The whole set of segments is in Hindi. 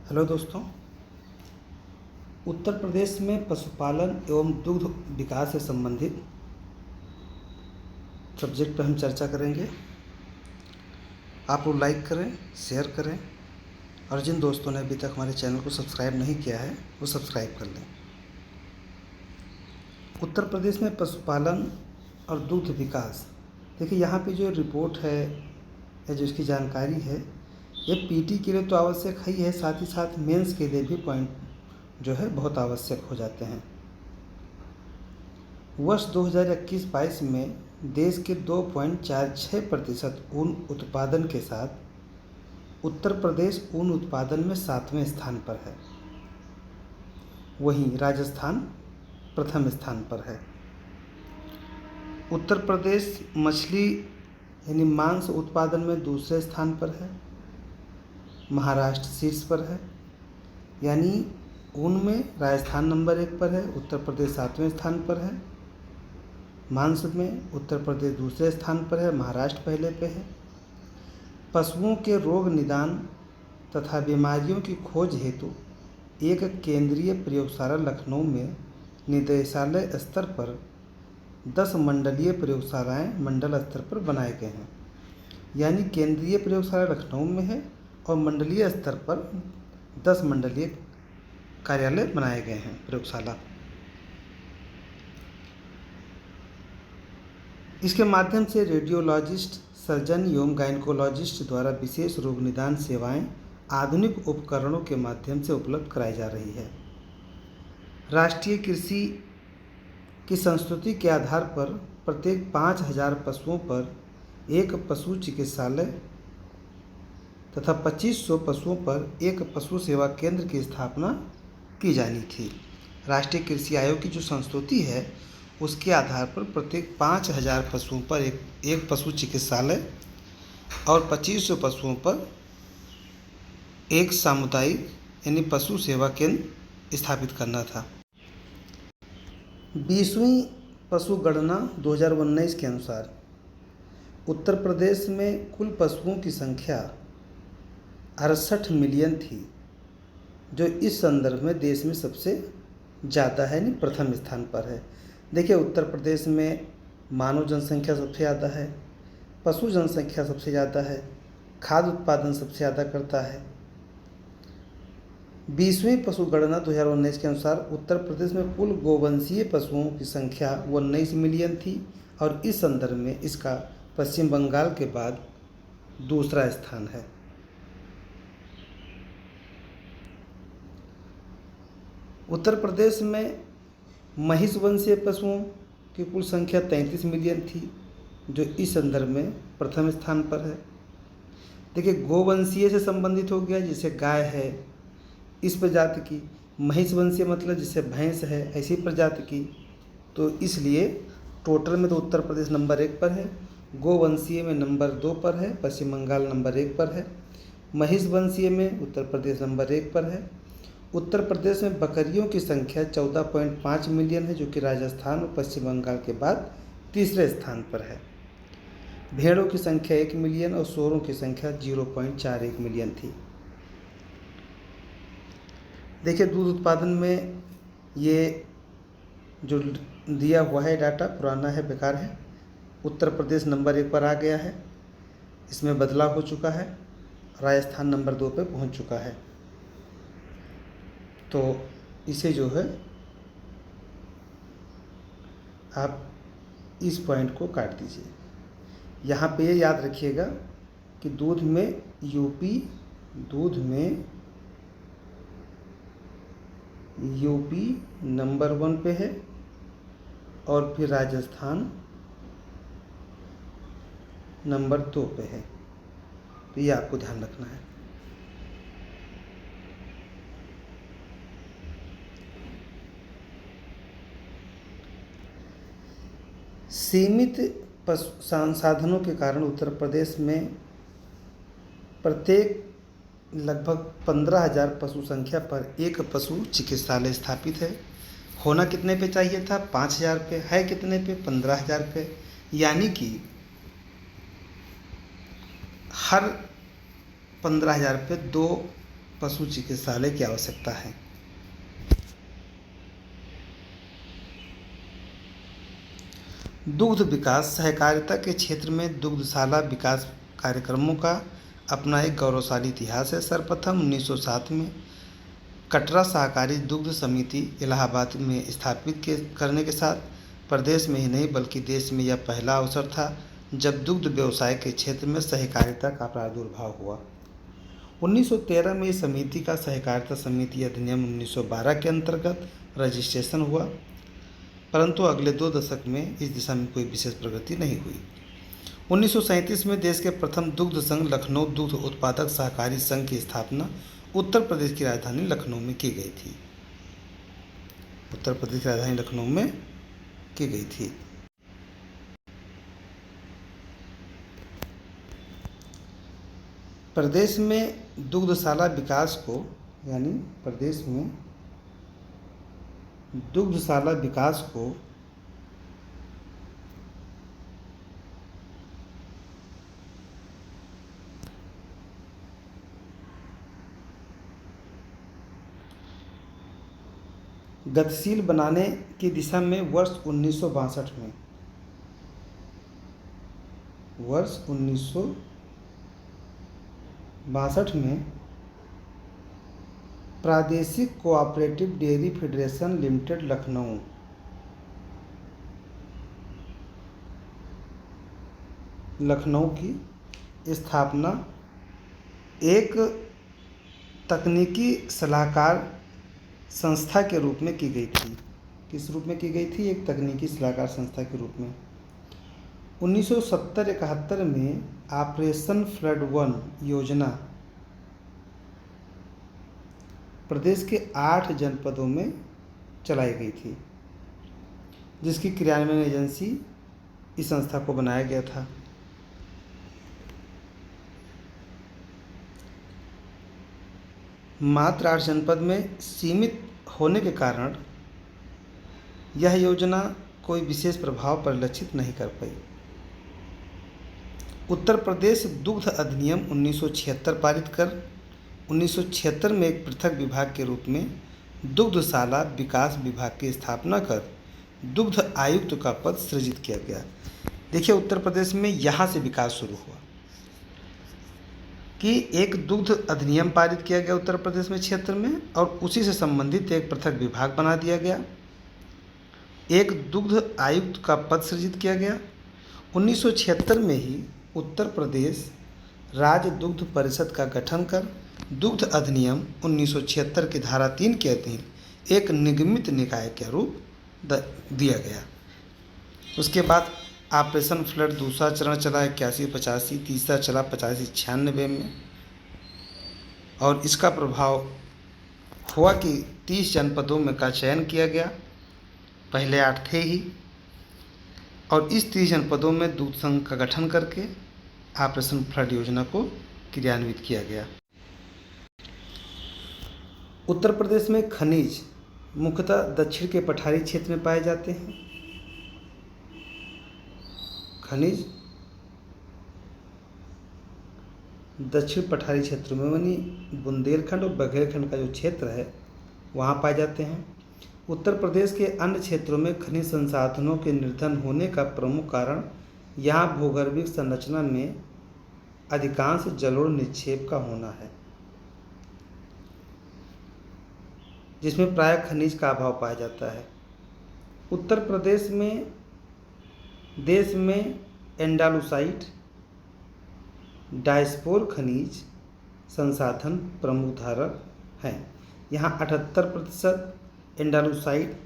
हेलो दोस्तों। उत्तर प्रदेश में पशुपालन एवं दुग्ध विकास से संबंधित सब्जेक्ट पर हम चर्चा करेंगे। आप लोग लाइक करें, शेयर करें और जिन दोस्तों ने अभी तक हमारे चैनल को सब्सक्राइब नहीं किया है वो सब्सक्राइब कर लें। उत्तर प्रदेश में पशुपालन और दुग्ध विकास, देखिए यहाँ पे जो रिपोर्ट है या जो इसकी जानकारी है ये पीटी के लिए तो आवश्यक ही है, साथ ही साथ मेंस के लिए भी पॉइंट जो है बहुत आवश्यक हो जाते हैं। वर्ष 2021-22 में देश के 2.46% ऊन उत्पादन के साथ उत्तर प्रदेश ऊन उत्पादन में 7वें स्थान पर है। वहीं राजस्थान प्रथम स्थान पर है। उत्तर प्रदेश मछली यानी मांस उत्पादन में दूसरे स्थान पर है। महाराष्ट्र शीर्ष पर है, यानी ऊन में राजस्थान नंबर 1 पर है, उत्तर प्रदेश 7वें स्थान पर है। मांस में उत्तर प्रदेश दूसरे स्थान पर है, महाराष्ट्र पहले पे है। पशुओं के रोग निदान तथा बीमारियों की खोज हेतु एक केंद्रीय प्रयोगशाला लखनऊ में निदेशालय स्तर पर 10 मंडलीय प्रयोगशालाएं मंडल स्तर पर बनाए गए हैं। यानी केंद्रीय प्रयोगशाला लखनऊ में है और मंडलीय स्तर पर 10 मंडलीय कार्यालय बनाए गए हैं, प्रयोगशाला। इसके माध्यम से रेडियोलॉजिस्ट, सर्जन एवं गायनकोलॉजिस्ट द्वारा विशेष रोग निदान सेवाएं आधुनिक उपकरणों के माध्यम से उपलब्ध कराई जा रही है। राष्ट्रीय कृषि की संस्तुति के आधार पर प्रत्येक 5000 पशुओं पर एक पशु चिकित्सालय तथा 2500 पशुओं पर एक पशु सेवा केंद्र की स्थापना की जानी थी। राष्ट्रीय कृषि आयोग की जो संस्तुति है उसके आधार पर प्रत्येक 5000 पशुओं पर एक पशु चिकित्सालय और 2500 पशुओं पर एक सामुदायिक यानी पशु सेवा केंद्र स्थापित करना था। 20वीं पशु गणना 2019 के अनुसार उत्तर प्रदेश में कुल पशुओं की संख्या 68 मिलियन थी, जो इस संदर्भ में देश में सबसे ज़्यादा है, यानी प्रथम स्थान पर है। देखिए उत्तर प्रदेश में मानव जनसंख्या सबसे ज़्यादा है, पशु जनसंख्या सबसे ज़्यादा है, खाद्य उत्पादन सबसे ज़्यादा करता है। 20वीं पशु गणना 2019 के अनुसार उत्तर प्रदेश में कुल गोवंशीय पशुओं की संख्या 19 मिलियन थी और इस संदर्भ में इसका पश्चिम बंगाल के बाद दूसरा स्थान है। उत्तर प्रदेश में महिष वंशीय पशुओं की कुल संख्या 33 मिलियन थी, जो इस संदर्भ में प्रथम स्थान पर है। देखिए गोवंशीय से संबंधित हो गया, जैसे गाय है इस प्रजाति की, महिष वंशीय मतलब जैसे भैंस है ऐसी प्रजाति की, तो इसलिए टोटल में तो उत्तर प्रदेश नंबर 1 पर है, गोवंशीय में नंबर 2 पर है, पश्चिम बंगाल नंबर 1 पर है, महिष वंशीय में उत्तर प्रदेश नंबर 1 पर है। उत्तर प्रदेश में बकरियों की संख्या 14.5 मिलियन है, जो कि राजस्थान और पश्चिम बंगाल के बाद तीसरे स्थान पर है। भेड़ों की संख्या 1 मिलियन और सूअरों की संख्या 0.41 मिलियन थी। देखिए दूध उत्पादन में ये जो दिया हुआ है डाटा पुराना है, बेकार है। उत्तर प्रदेश नंबर 1 पर आ गया है, इसमें बदलाव हो चुका है, राजस्थान नंबर 2 पे पहुंच चुका है। तो इसे जो है आप इस पॉइंट को काट दीजिए। यहाँ पे ये याद रखिएगा कि दूध में यूपी नंबर 1 पे है और फिर राजस्थान नंबर 2 पे है, तो ये आपको ध्यान रखना है। सीमित संसाधनों के कारण उत्तर प्रदेश में प्रत्येक लगभग 15,000 पशु संख्या पर एक पशु चिकित्सालय स्थापित है। होना कितने पे चाहिए था? 5,000 पे। है कितने पे? 15,000 पे। यानी कि हर 15,000 पे 2 पशु चिकित्सालय की आवश्यकता है। दुग्ध विकास सहकारिता के क्षेत्र में दुग्धशाला विकास कार्यक्रमों का अपना एक गौरवशाली इतिहास है। सर्वप्रथम 1907 में कटरा सहकारी दुग्ध समिति इलाहाबाद में करने के साथ प्रदेश में ही नहीं बल्कि देश में यह पहला अवसर था जब दुग्ध व्यवसाय के क्षेत्र में सहकारिता का प्रादुर्भाव हुआ। 1913 में इस समिति का सहकारिता समिति अधिनियम 1912 के अंतर्गत रजिस्ट्रेशन हुआ, परंतु अगले 2 दशक में इस दिशा में कोई विशेष प्रगति नहीं हुई। 1937 में देश के प्रथम दुग्ध संघ लखनऊ दुग्ध उत्पादक सहकारी संघ की स्थापना उत्तर प्रदेश की राजधानी लखनऊ में की गई थी। उत्तर प्रदेश की राजधानी लखनऊ में की गई थी। प्रदेश में दुग्धशाला विकास को यानी प्रदेश में दुग्धशाला विकास को गतिशील बनाने की दिशा में वर्ष 1962 में प्रादेशिक cooperative dairy federation limited Lucknow की स्थापना एक तकनीकी सलाहकार संस्था के रूप में की गई थी। किस रूप में की गई थी? एक तकनीकी सलाहकार संस्था के रूप में। 1970-71 में ऑपरेशन फ्लड 1 योजना प्रदेश के 8 जनपदों में चलाई गई थी, जिसकी क्रियान्वयन एजेंसी इस संस्था को बनाया गया था। मात्र 8 जनपद में सीमित होने के कारण यह योजना कोई विशेष प्रभाव परिलक्षित नहीं कर पाई। उत्तर प्रदेश दुग्ध अधिनियम 1976 पारित कर 1976 में एक पृथक विभाग के रूप में दुग्धशाला विकास विभाग की स्थापना कर दुग्ध आयुक्त का पद सृजित किया गया। देखिए, उत्तर प्रदेश में यहाँ से विकास शुरू हुआ कि एक दुग्ध अधिनियम पारित किया गया उत्तर प्रदेश में क्षेत्र में, और उसी से संबंधित एक पृथक विभाग बना दिया गया। एक दुग्ध आयुक्त का पद सृजित किया गया। 1976 में ही उत्तर प्रदेश राज्य दुग्ध परिषद का गठन कर दुग्ध अधिनियम 1976 की धारा 3 के अधीन एक निगमित निकाय के रूप दिया गया। उसके बाद ऑपरेशन फ्लड दूसरा चरण चला 81-85, तीसरा चला 85-96 में, और इसका प्रभाव हुआ कि 30 जनपदों में का चयन किया गया। पहले 8 थे ही, और इस 30 जनपदों में दूध संघ का गठन करके ऑपरेशन फ्लड योजना को क्रियान्वित किया गया। उत्तर प्रदेश में खनिज मुख्यतः दक्षिण के पठारी क्षेत्र में पाए जाते हैं। खनिज दक्षिण पठारी क्षेत्रों में यानी बुंदेलखंड और बघेलखंड का जो क्षेत्र है वहाँ पाए जाते हैं। उत्तर प्रदेश के अन्य क्षेत्रों में खनिज संसाधनों के निर्धन होने का प्रमुख कारण यहाँ भूगर्भिक संरचना में अधिकांश जलोढ़ निक्षेप का होना है, जिसमें प्राय खनिज का अभाव पाया जाता है। उत्तर प्रदेश में देश में एंडालुसाइट डायस्पोर खनिज संसाधन प्रमुख धारक हैं। यहाँ 78% एंडालुसाइट,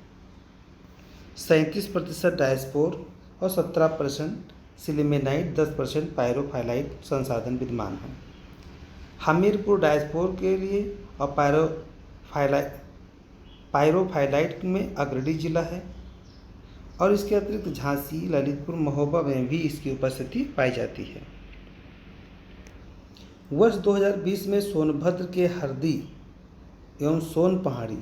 37% डायस्पोर और 17% सिलिमेनाइट, 10% पायरोफाइलाइट संसाधन विद्यमान हैं। हमीरपुर डायस्पोर के लिए और पायरोफाइलाइट में अग्रणी जिला है, और इसके अतिरिक्त झांसी, ललितपुर, महोबा में भी इसकी उपस्थिति पाई जाती है। वर्ष 2020 में सोनभद्र के हरदी एवं सोन पहाड़ी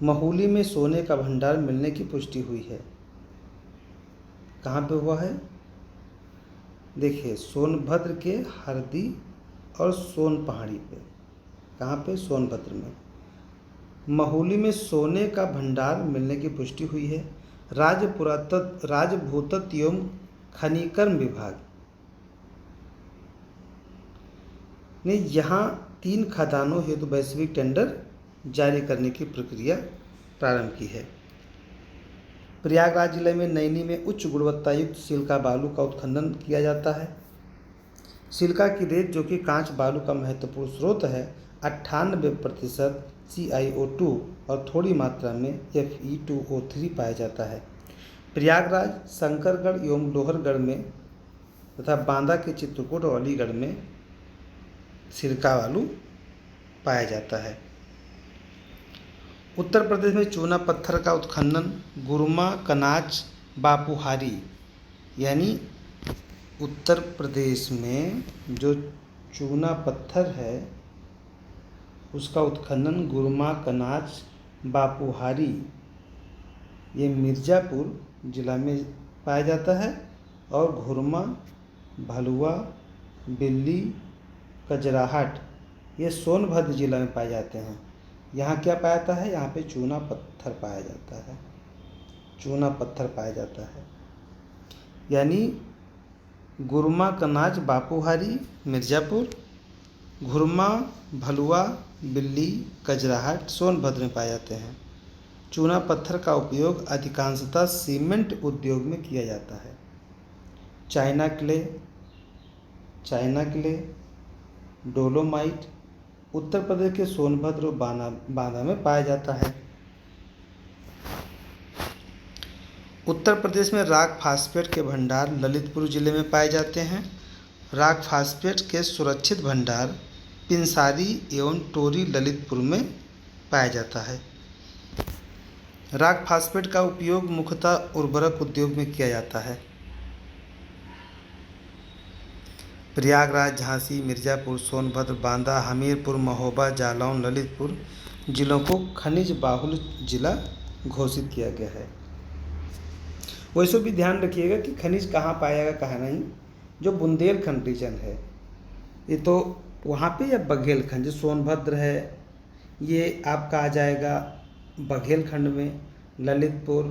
महूली में सोने का भंडार मिलने की पुष्टि हुई है। कहाँ पे हुआ है? देखिए, सोनभद्र के हरदी और सोन पहाड़ी पे कहाँ पे? सोनभद्र में। महुली में सोने का भंडार मिलने की पुष्टि हुई है। राज्य भूतत्व एवं खनिकर्म विभाग ने यहाँ 3 खदानों हेतु वैश्विक टेंडर जारी करने की प्रक्रिया प्रारंभ की है। प्रयागराज जिले में नैनी में उच्च गुणवत्ता युक्त सिलिका बालू का उत्खनन किया जाता है। सिलिका की रेत, जो कि कांच बालू का महत्वपूर्ण स्रोत है, 98% CiO2 और थोड़ी मात्रा में Fe2O3 पाया जाता है। प्रयागराज, शंकरगढ़ एवं लोहरगढ़ में तथा बांदा के चित्रकूट और अलीगढ़ में सिलिका बालू पाया जाता है। उत्तर प्रदेश में चूना पत्थर का उत्खनन गुरमा, कनाज, बापूहारी, यानी उत्तर प्रदेश में जो चूना पत्थर है उसका उत्खनन गुरमा, कनाज, बापूहारी, ये मिर्ज़ापुर जिला में पाया जाता है। और घुरमा, भलुआ, बिल्ली, कजराहट, ये सोनभद्र जिला में पाए जाते हैं। यहाँ क्या पाया जाता है? यहाँ पे चूना पत्थर पाया जाता है। चूना पत्थर पाया जाता है, यानी गुरमा, कनाज, बापूहारी, मिर्ज़ापुर, घुरमा, भलुआ, बिल्ली, कजराहट सोनभद्र में पाए जाते हैं। चूना पत्थर का उपयोग अधिकांशतः सीमेंट उद्योग में किया जाता है। China clay, dolomite Uttar Pradesh के सोनभद्र और बांदा में पाया जाता है। उत्तर प्रदेश में रॉक फास्फेट के भंडार ललितपुर जिले में पाए जाते हैं। रॉक फास्फेट के सुरक्षित भंडार पिंसारी एवं टोरी ललितपुर में पाया जाता है। रॉक फास्फेट का उपयोग मुख्यतः उर्वरक उद्योग में किया जाता है। प्रयागराज, झांसी, मिर्ज़ापुर, सोनभद्र, बांदा, हमीरपुर, महोबा, जालौन, ललितपुर जिलों को खनिज बाहुल जिला घोषित किया गया है। वैसे भी ध्यान रखिएगा कि खनिज कहाँ पाया जाएगा, कहाँ नहीं। जो बुंदेलखंड रीजन है ये तो वहाँ पे, या बघेलखंड जो सोनभद्र है ये आपका आ जाएगा बघेलखंड में। ललितपुर,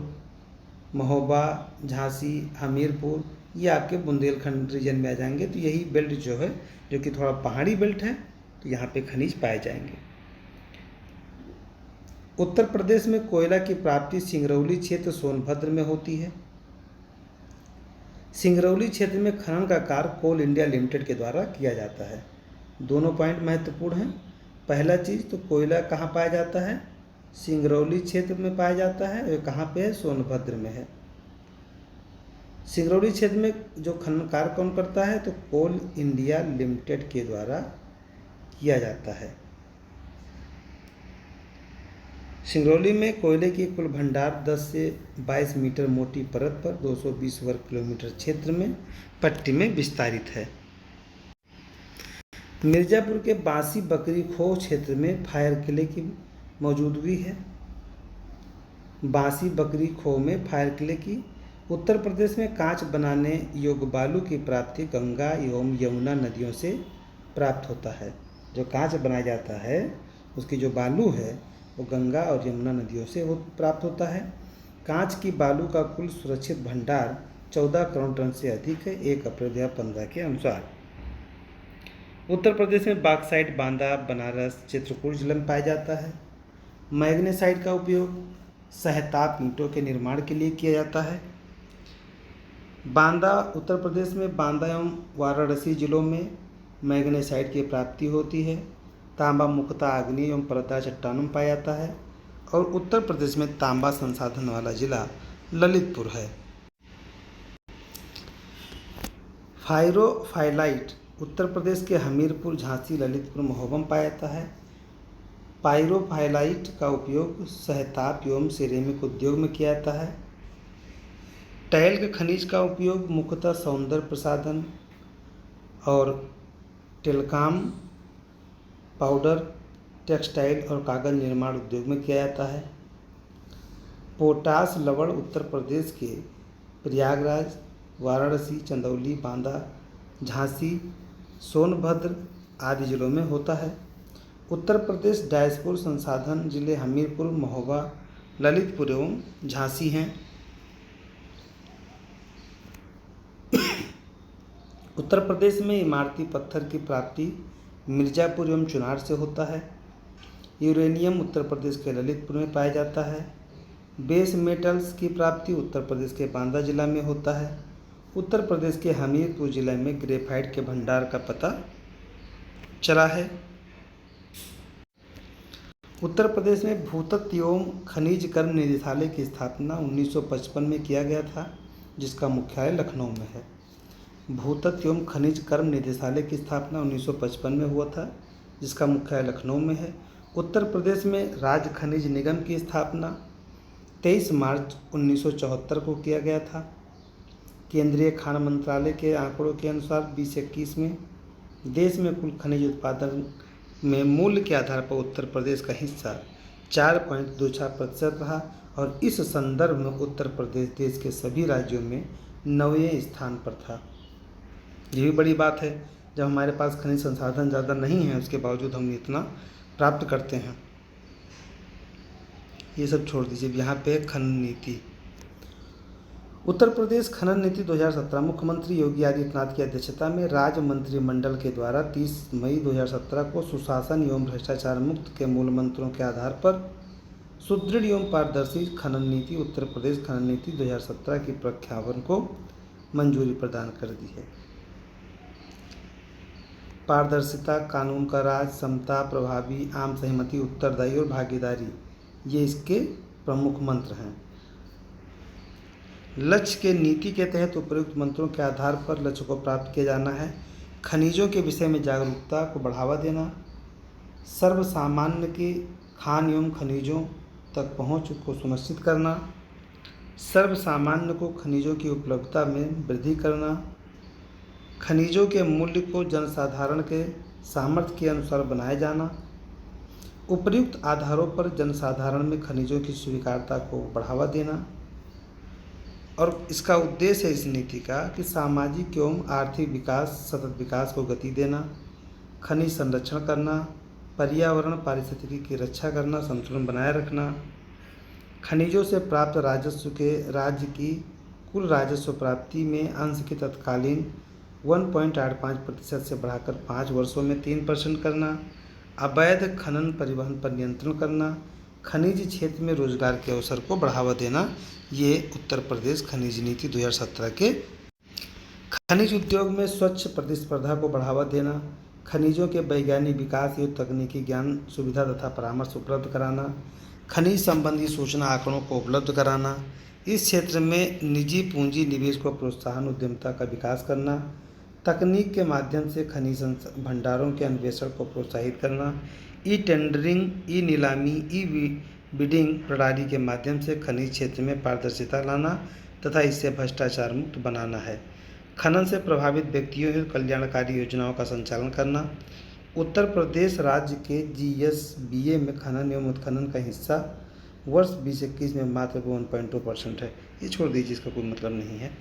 महोबा, झांसी, हमीरपुर ये आपके बुंदेलखंड रीजन में आ जाएंगे। तो यही बेल्ट जो है, जो कि थोड़ा पहाड़ी बेल्ट है, तो यहाँ पे खनिज पाए जाएंगे। उत्तर प्रदेश में कोयला की प्राप्ति सिंगरौली क्षेत्र सोनभद्र में होती है। सिंगरौली क्षेत्र में खनन का कार्य कोल इंडिया लिमिटेड के द्वारा किया जाता है। दोनों पॉइंट महत्वपूर्ण हैं। पहला चीज़ तो कोयला कहाँ पाया जाता है? सिंगरौली क्षेत्र में पाया जाता है। और कहाँ पे है? सोनभद्र में है। सिंगरौली क्षेत्र में जो खनन कार्य कौन करता है? तो कोल इंडिया लिमिटेड के द्वारा किया जाता है। सिंगरौली में कोयले की कुल भंडार 10 से 22 मीटर मोटी परत पर 220 वर्ग किलोमीटर क्षेत्र में पट्टी में विस्तारित है। मिर्ज़ापुर के बांसी बकरी खो क्षेत्र में फायर किले की मौजूदगी है। बांसी बकरी खो में फायर किले की। उत्तर प्रदेश में कांच बनाने योग्य बालू की प्राप्ति गंगा एवं यमुना नदियों से प्राप्त होता है। जो कांच बनाया जाता है उसकी जो बालू है वो गंगा और यमुना नदियों से वो प्राप्त होता है। कांच की बालू का कुल सुरक्षित भंडार 14 करोड़ टन से अधिक है 1 अप्रैल 2015 के अनुसार। उत्तर प्रदेश में बॉक्साइट बांदा, बनारस, चित्रकूट जिले में पाया जाता है। मैग्नेसाइट का उपयोग सहताप ईंटों के निर्माण के लिए किया जाता है। बांदा, उत्तर प्रदेश में बांदा एवं वाराणसी जिलों में मैग्नेसाइट की प्राप्ति होती है। तांबा मुख्यतः आग्नेय एवं परतदार चट्टानों में पाया जाता है। और उत्तर प्रदेश में तांबा संसाधन वाला जिला ललितपुर है। फाइरोफाइलाइट उत्तर प्रदेश के हमीरपुर, झांसी, ललितपुर, महोबा में पाया जाता है। पायरोफाइलाइट का उपयोग सहताप एवं सिरेमिक उद्योग में किया जाता है। टैल के खनिज का उपयोग मुख्यतः सौंदर्य प्रसाधन और टेलकाम पाउडर, टेक्सटाइल और कागज निर्माण उद्योग में किया जाता है। पोटास लवण उत्तर प्रदेश के प्रयागराज, वाराणसी, चंदौली, बांदा, झांसी, सोनभद्र आदि जिलों में होता है। उत्तर प्रदेश डायस्पोरा संसाधन जिले हमीरपुर, महोबा, ललितपुर एवं झांसी हैं। उत्तर प्रदेश में इमारती पत्थर की प्राप्ति मिर्ज़ापुर एवं चुनार से होता है। यूरेनियम उत्तर प्रदेश के ललितपुर में पाया जाता है। बेस मेटल्स की प्राप्ति उत्तर प्रदेश के बांदा जिला में होता है। उत्तर प्रदेश के हमीरपुर जिले में ग्रेफाइट के भंडार का पता चला है। उत्तर प्रदेश में भूतत्व एवं खनिज कर्म निदेशालय की स्थापना 1955 में किया गया था, जिसका मुख्यालय लखनऊ में है। भूतत्व एवं खनिज कर्म निदेशालय की स्थापना 1955 में हुआ था, जिसका मुख्यालय लखनऊ में है। उत्तर प्रदेश में राज्य खनिज निगम की स्थापना 23 मार्च 1974 को किया गया था। केंद्रीय खान मंत्रालय के आंकड़ों के अनुसार 2021 में देश में कुल खनिज उत्पादन में मूल्य के आधार पर उत्तर प्रदेश का हिस्सा 4.24% रहा और इस संदर्भ में उत्तर प्रदेश देश के सभी राज्यों में 9वें स्थान पर था। ये भी बड़ी बात है, जब हमारे पास खनिज संसाधन ज़्यादा नहीं है उसके बावजूद हम इतना प्राप्त करते हैं। ये सब छोड़ दीजिए, यहाँ पे खनन नीति। उत्तर प्रदेश खनन नीति 2017 मुख्यमंत्री योगी आदित्यनाथ की अध्यक्षता में राज्य मंत्रिमंडल के द्वारा 30 मई 2017 को सुशासन एवं भ्रष्टाचार मुक्त के मूल मंत्रों के आधार पर सुदृढ़ एवं पारदर्शी खनन नीति उत्तर प्रदेश खनन नीति 2017 की प्रख्यापन को मंजूरी प्रदान कर दी है। पारदर्शिता, कानून का राज, समता, प्रभावी, आम सहमति, उत्तरदायी और भागीदारी, ये इसके प्रमुख मंत्र हैं। लक्ष्य के नीति के तहत उपयुक्त मंत्रों के आधार पर लक्ष्य को प्राप्त किया जाना है। खनिजों के विषय में जागरूकता को बढ़ावा देना, सर्वसामान्य की खान एवं खनिजों तक पहुंच को सुनिश्चित करना, सर्वसामान्य को खनिजों की उपलब्धता में वृद्धि करना, खनिजों के मूल्य को जनसाधारण के सामर्थ्य के अनुसार बनाया जाना, उपयुक्त आधारों पर जनसाधारण में खनिजों की स्वीकार्यता को बढ़ावा देना। और इसका उद्देश्य है इस नीति का कि सामाजिक एवं आर्थिक विकास, सतत विकास को गति देना, खनिज संरक्षण करना, पर्यावरण पारिस्थितिकी की रक्षा करना, संतुलन बनाए रखना, खनिजों से प्राप्त राजस्व के राज्य की कुल राजस्व प्राप्ति में अंश की तत्कालीन 1.85% से बढ़ाकर 5 वर्षों में 3% करना, अवैध खनन परिवहन पर नियंत्रण करना, खनिज क्षेत्र में रोजगार के अवसर को बढ़ावा देना, ये उत्तर प्रदेश खनिज नीति 2017 के। खनिज उद्योग में स्वच्छ प्रतिस्पर्धा को बढ़ावा देना, खनिजों के वैज्ञानिक विकास एवं तकनीकी ज्ञान, सुविधा तथा परामर्श उपलब्ध कराना, खनिज संबंधी सूचना आंकड़ों को उपलब्ध कराना, इस क्षेत्र में निजी पूंजी निवेश को प्रोत्साहन, उद्यमिता का विकास करना, तकनीक के माध्यम से खनिज भंडारों के अन्वेषण को प्रोत्साहित करना, ई टेंडरिंग, ई नीलामी, ई बिडिंग प्रणाली के माध्यम से खनिज क्षेत्र में पारदर्शिता लाना तथा इससे भ्रष्टाचार मुक्त बनाना है। खनन से प्रभावित व्यक्तियों हेतु कल्याणकारी योजनाओं का संचालन करना। उत्तर प्रदेश राज्य के GSBA में खनन एवं उत्खनन का हिस्सा वर्ष 2021 में मात्र 1.2% है। ये छोड़ दीजिए, इसका कोई मतलब नहीं है।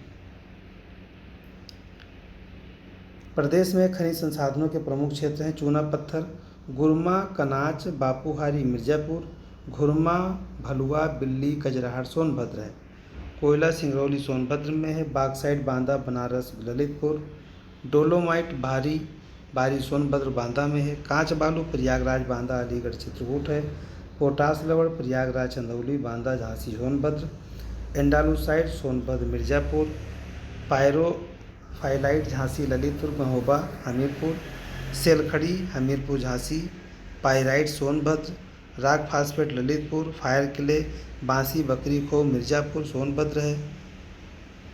प्रदेश में खनिज संसाधनों के प्रमुख क्षेत्र हैं चूना पत्थर, गुरमा, कनाच, बापूहारी मिर्ज़ापुर, घुरमा, भलुआ, बिल्ली, कजराहट सोनभद्र है। कोयला सिंगरौली सोनभद्र में है। बाक्साइट बांदा, बनारस, ललितपुर, डोलोमाइट बारी सोनभद्र बांदा में है। कांच बालू प्रयागराज, बांदा, अलीगढ़, चित्रकूट है। पोटास लवण प्रयागराज, चंदौली, बांदा, झांसी, सोनभद्र। एंडालूसाइड सोनभद्र, मिर्ज़ापुर। पायरोफाइलाइट झांसी, ललितपुर, महोबा, हमीरपुर। सेलखड़ी हमीरपुर, झांसी। पायराइट सोनभद्र। राग phosphate Lalitpur. Fire clay Bansi, बकरी खो, मिर्ज़ापुर, सोनभद्र है।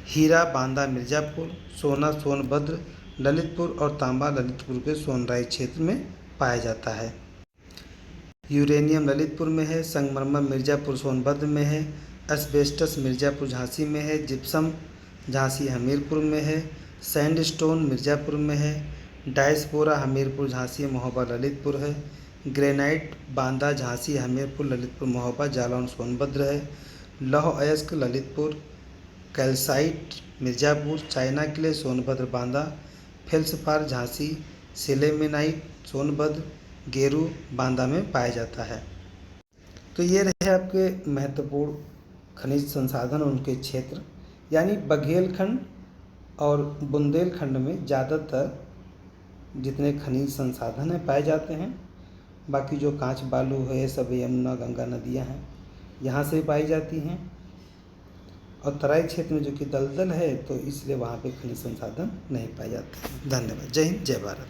हीरा बांदा, मिर्ज़ापुर। सोना सोनभद्र, ललितपुर और तांबा ललितपुर के सोनराई क्षेत्र में पाया जाता है। यूरेनियम ललितपुर में है। संगमरमर मिर्ज़ापुर सोनभद्र में है। एस्बेस्टस मिर्ज़ापुर झांसी में है। जिप्सम झांसी हमीरपुर में है। सैंडस्टोन मिर्ज़ापुर में है। डायस्पोरा हमीरपुर, झांसी, महोबा, ललितपुर है। ग्रेनाइट बांदा, झांसी, हमीरपुर, ललितपुर, महोबा, जालौन, सोनभद्र है। लौह अयस्क Lalitpur. Calcite Mirzapur. China clay Sonbhadra, Banda. Feldspar Jhansi. Sillimanite Sonbhadra. गेरू बांदा में पाया जाता है। तो ये रहे आपके महत्वपूर्ण खनिज संसाधन और उनके क्षेत्र, यानी बघेलखंड और बुंदेलखंड में ज़्यादातर जितने खनिज संसाधन हैं पाए जाते हैं। बाकी जो कांच बालू है सब यमुना गंगा नदियां हैं, यहाँ से पाई जाती हैं। और तराई क्षेत्र में जो कि दलदल है तो इसलिए वहाँ पे खनिज संसाधन नहीं पाए जाते हैं। धन्यवाद। जय हिंद, जय भारत।